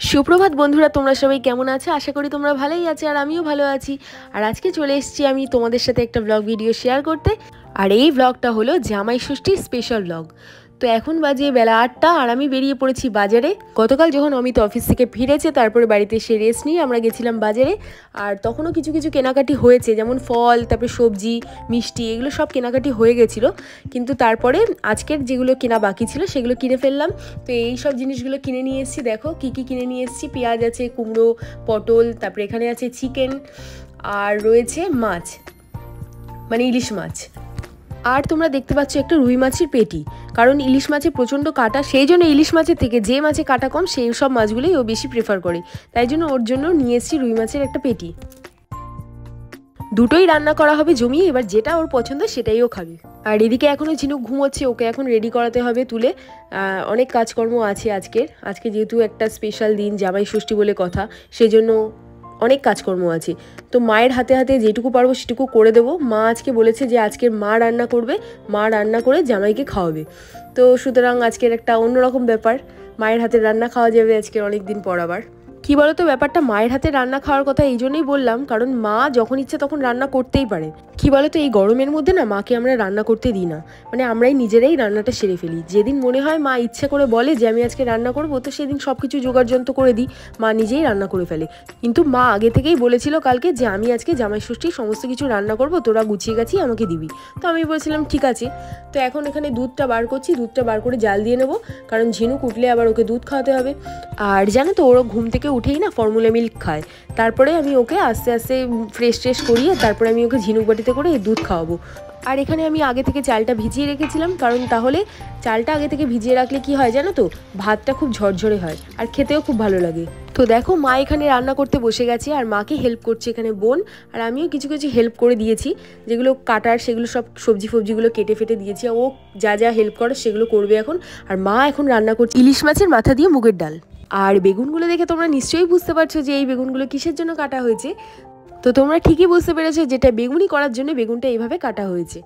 সুপ্রভাত বন্ধুরা, তোমরা সবাই কেমন আছো? আশা করি তোমরা ভালোই আছো আর আমিও ভালো আছি। আর আজকে চলে এসেছি আমি তোমাদের সাথে একটা ব্লগ ভিডিও শেয়ার করতে। আর এই ব্লগটা হলো জামাই ষষ্ঠীর স্পেশাল ব্লগ। তো এখন বাজে বেলা 8টা আর আমি বেরিয়ে পড়েছি বাজারে। গতকাল যখন অমিত অফিস থেকে ফিরেছে তারপরে বাড়িতে এসে রেস্ট নিয়ে আমরা গেছিলাম বাজারে। আর তখনও কিছু কিছু কেনাকাটি হয়েছে, যেমন ফল, তারপরে সবজি, মিষ্টি, এগুলো সব কেনাকাটি হয়ে গেছিলো। কিন্তু তারপরে আজকের যেগুলো কেনা বাকি ছিল সেগুলো কিনে ফেললাম। তো এই সব জিনিসগুলো কিনে নিয়ে এসেছি। দেখো কী কী কিনে নিয়ে এসেছি। পেঁয়াজ আছে, কুমড়ো, পটল, তারপরে এখানে আছে চিকেন, আর রয়েছে মাছ, মানে ইলিশ মাছ। আর তোমরা দেখতে পাচ্ছ একটা রুই মাছের পেটি, কারণ ইলিশ মাছে প্রচণ্ড কাঁটা, সেই জন্য ইলিশ মাছের থেকে যে মাছে কাঁটা কম সেই সব মাছগুলোই ও বেশি প্রেফার করে, তাই জন্য ওর জন্য নিয়ে এসেছি রুই মাছের একটা পেটি। দুটোই রান্না করা হবে জমিয়ে, এবার যেটা ওর পছন্দ সেটাই ও খাবে। আর এদিকে এখনও ঝিনুক ঘুমোচ্ছে, ওকে এখন রেডি করাতে হবে তুলে। অনেক কাজকর্ম আছে আজকে যেহেতু একটা স্পেশাল দিন, জামাই ষষ্ঠী বলে কথা, সেজন্য অনেক কাজকর্ম আছে। তো মায়ের হাতে হাতে যেটুকু পারবো সেটুকু করে দেবো। মা আজকে বলেছে যে আজকে মা রান্না করবে, মা রান্না করে জামাইকে খাওয়াবে। তো সুতরাং আজকের একটা অন্যরকম ব্যাপার, মায়ের হাতে রান্না খাওয়া যাবে আজকের অনেক দিন পর। আবার কী বলো তো, ব্যাপারটা মায়ের হাতে রান্না খাওয়ার কথা এই জন্যই বললাম, কারণ মা যখন ইচ্ছে তখন রান্না করতেই পারে। কী বলো তো, এই গরমের মধ্যে না মাকে আমরা রান্না করতে দিই না, মানে আমরাই নিজেরাই রান্নাটা সেরে ফেলি। যেদিন মনে হয় মা ইচ্ছে করে বলে যে আমি আজকে রান্না করবো, তো সেদিন সব কিছু জোগাড়যন্ত্র করে দিই, মা নিজেই রান্না করে ফেলে। কিন্তু মা আগে থেকেই বলেছিল কালকে যে আমি আজকে জামাই ষষ্ঠীর সমস্ত কিছু রান্না করবো, তোরা গুছিয়ে গাছিয়ে আমাকে দিবি। তো আমি বলেছিলাম ঠিক আছে। তো এখন এখানে দুধটা বার করছি, দুধটা বার করে জাল দিয়ে নেবো, কারণ ঝিনুক উঠলে আবার ওকে দুধ খাওয়াতে হবে। আর জানো তো, ওরা ঘুম থেকে উঠেই না ফর্মুলা মিল্ক খায়। তারপরে আমি ওকে আস্তে আস্তে ফ্রেশ করিয়ে তারপরে আমি ওকে ঝিনুক বাটিতে করে এই দুধ খাওয়াবো। আর এখানে আমি আগে থেকে চালটা ভিজিয়ে রেখেছিলাম, কারণ তাহলে চালটা আগে থেকে ভিজিয়ে রাখলে কি হয় জানো তো, ভাতটা খুব ঝরঝরে হয় আর খেতেও খুব ভালো লাগে। তো দেখো মা এখানে রান্না করতে বসে গেছে আর মাকে হেল্প করছে এখানে বোন, আর আমিও কিছু কিছু হেল্প করে দিয়েছি, যেগুলো কাটার সেগুলো সব সবজিগুলো কেটে ফেটে দিয়েছি। ও যা যা হেল্প করে সেগুলো করবে এখন। আর মা এখন রান্না করছে ইলিশ মাছের মাথা দিয়ে মুগের ডাল। আর বেগুনগুলো দেখে তোমরা নিশ্চয়ই বুঝতে পারছো যে এই বেগুনগুলো কিসের জন্য কাটা হয়েছে। তো তোমরা ঠিকই বুঝতে পেরেছো, যেটা বেগুনি করার জন্য বেগুনটা এইভাবে কাটা হয়েছে।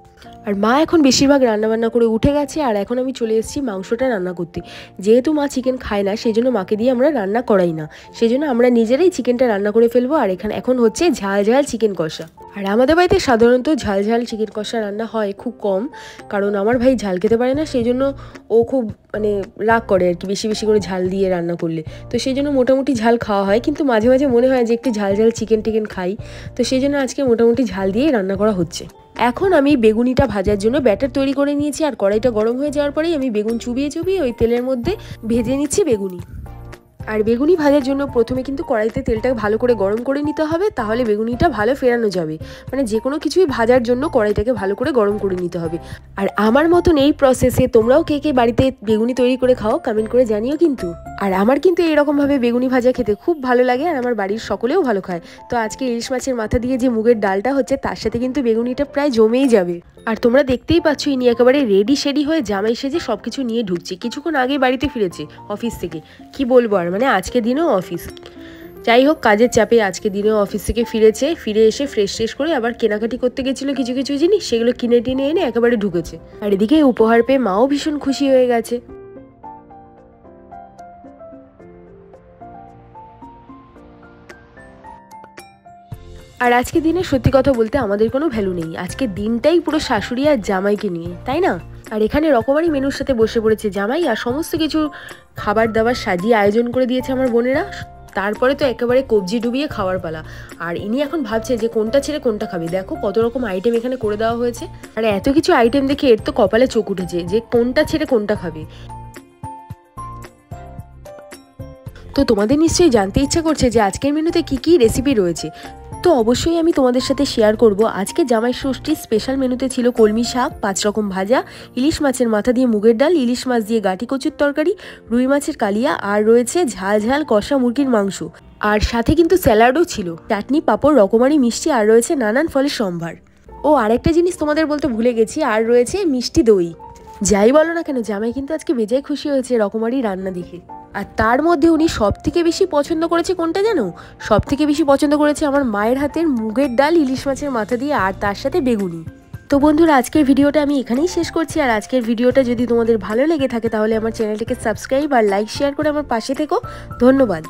আর মা এখন বেশিরভাগ রান্নাবান্না করে উঠে গেছে, আর এখন আমি চলে এসেছি মাংসটা রান্না করতে। যেহেতু মা চিকেন খায় না, সেই জন্য মাকে দিয়ে আমরা রান্না করাই না, সেই জন্য আমরা নিজেরাই চিকেনটা রান্না করে ফেলবো। আর এখন হচ্ছে ঝাল ঝাল চিকেন কষা। আর আমাদের বাড়িতে সাধারণত ঝাল ঝাল চিকেন কষা রান্না হয় খুব কম, কারণ আমার ভাই ঝাল খেতে পারে না, সেই জন্য ও খুব মানে রাগ করে আর কি বেশি বেশি করে ঝাল দিয়ে রান্না করলে। তো সেই জন্য মোটামুটি ঝাল খাওয়া হয়, কিন্তু মাঝে মাঝে মনে হয় যে একটু ঝাল ঝাল চিকেন টিকেন খাই, তো সেই জন্য আজকে মোটামুটি ঝাল দিয়েই রান্না করা হচ্ছে। এখন আমি বেগুনিটা ভাজার জন্য ব্যাটার তৈরি করে নিয়েছি, আর কড়াইটা গরম হয়ে যাওয়ার পরেই আমি বেগুন চুবিয়ে ওই তেলের মধ্যে ভেজে নিচ্ছি বেগুনি। আর বেগুনি ভাজার জন্য প্রথমে কিন্তু কড়াইতে তেলটা ভালো করে গরম করে নিতে হবে, তাহলে বেগুনিটা ভালো ফেরানো যাবে। মানে যে কোনো কিছুই ভাজার জন্য কড়াইটাকে ভালো করে গরম করে নিতে হবে। আর আমার মতন এই প্রসেসে তোমরাও কে কে বাড়িতে বেগুনি তৈরি করে খাও কমেন্ট করে জানিও কিন্তু। আর আমার কিন্তু এইরকমভাবে বেগুনি ভাজা খেতে খুব ভালো লাগে, আর আমার বাড়ির সকলেও ভালো খায়। তো আজকে ইলিশ মাছের মাথা দিয়ে যে মুগের ডালটা হচ্ছে তার সাথে কিন্তু বেগুনিটা প্রায় জমেই যাবে। আর তোমরা দেখতেই পাচ্ছ ইনি একেবারে রেডি হয়ে জামাই সেজে সব কিছু নিয়ে ঢুকছে। কিছুক্ষণ আগে বাড়িতে ফিরেছে অফিস থেকে, কি বলবো আর, মানে আজকে দিনেও অফিস। যাই হোক, কাজের চাপে আজকে দিনেও অফিস থেকে ফিরে এসে ফ্রেশ করে আবার কেনাকাটি করতে গেছিলো কিছু কিছু জিনিস, সেগুলো কিনে টিনে এনে একেবারে ঢুকেছে। আর এদিকে উপহার পেয়ে মাও ভীষণ খুশি হয়ে গেছে। আর আজকে দিনে সত্যি কথা বলতে আমাদের কোনো ভ্যালু নেই, আজকে দিনটাই পুরো শাশুড়ি আর জামাইকে নিয়ে, তাই না? আর এখানে রকমারি মেনুর সাথে বসে পড়েছে জামাই, আর সমস্ত কিছু খাবার দাবার সাজিয়ে আয়োজন করে দিয়েছে আমার বোনেরা। তারপরে তো একেবারে কবজি ডুবিয়ে খাওয়ার পালা। আর ইনি এখন ভাবছে যে কোনটা ছেড়ে কোনটা খাবে। দেখো কত রকম আইটেম এখানে করে দেওয়া হয়েছে, আর এত কিছু আইটেম দেখে এর তো কপালে চোখ উঠেছে যে কোনটা ছেড়ে কোনটা খাবে। তো তোমাদের নিশ্চয়ই জানতে ইচ্ছা করছে যে আজকের মেনুতে কি কি রেসিপি রয়েছে। তো অবশ্যই আমি তোমাদের সাথে শেয়ার করব। আজকে জামাই ষষ্ঠীর স্পেশাল মেনুতে ছিল কলমি শাক, 5 রকম ভাজা, ইলিশ মাছের মাথা দিয়ে মুগের ডাল, ইলিশ মাছ দিয়ে গাঁটি কচুর তরকারি, রুই মাছের কালিয়া, আর রয়েছে ঝাল ঝাল কষা মুরগির মাংস। আর সাথে কিন্তু স্যালাডও ছিল, চাটনি, পাঁপড়, রকমারি মিষ্টি, আর রয়েছে নানান ফলের সম্ভার। ও আরেকটা জিনিস তোমাদের বলতে ভুলে গেছি, আর রয়েছে মিষ্টি দই। যাই বলো না কেন, জামাই কিন্তু আজকে বেজায় খুশি হয়েছে রকমারি রান্না দেখে। আর তার মধ্যে উনি সব থেকে বেশি পছন্দ করেছে কোনটা জানো? সব থেকে বেশি পছন্দ করেছে আমার মায়ের হাতের মুগের ডাল ইলিশ মাছের মাথা দিয়ে, আর তার সাথে বেগুনি। তো বন্ধুরা, আজকের ভিডিওটা আমি এখানেই শেষ করছি। আর আজকের ভিডিওটা যদি তোমাদের ভালো লেগে থাকে তাহলে আমার চ্যানেলটিকে সাবস্ক্রাইব আর লাইক শেয়ার করে আমার পাশে থেকো। ধন্যবাদ।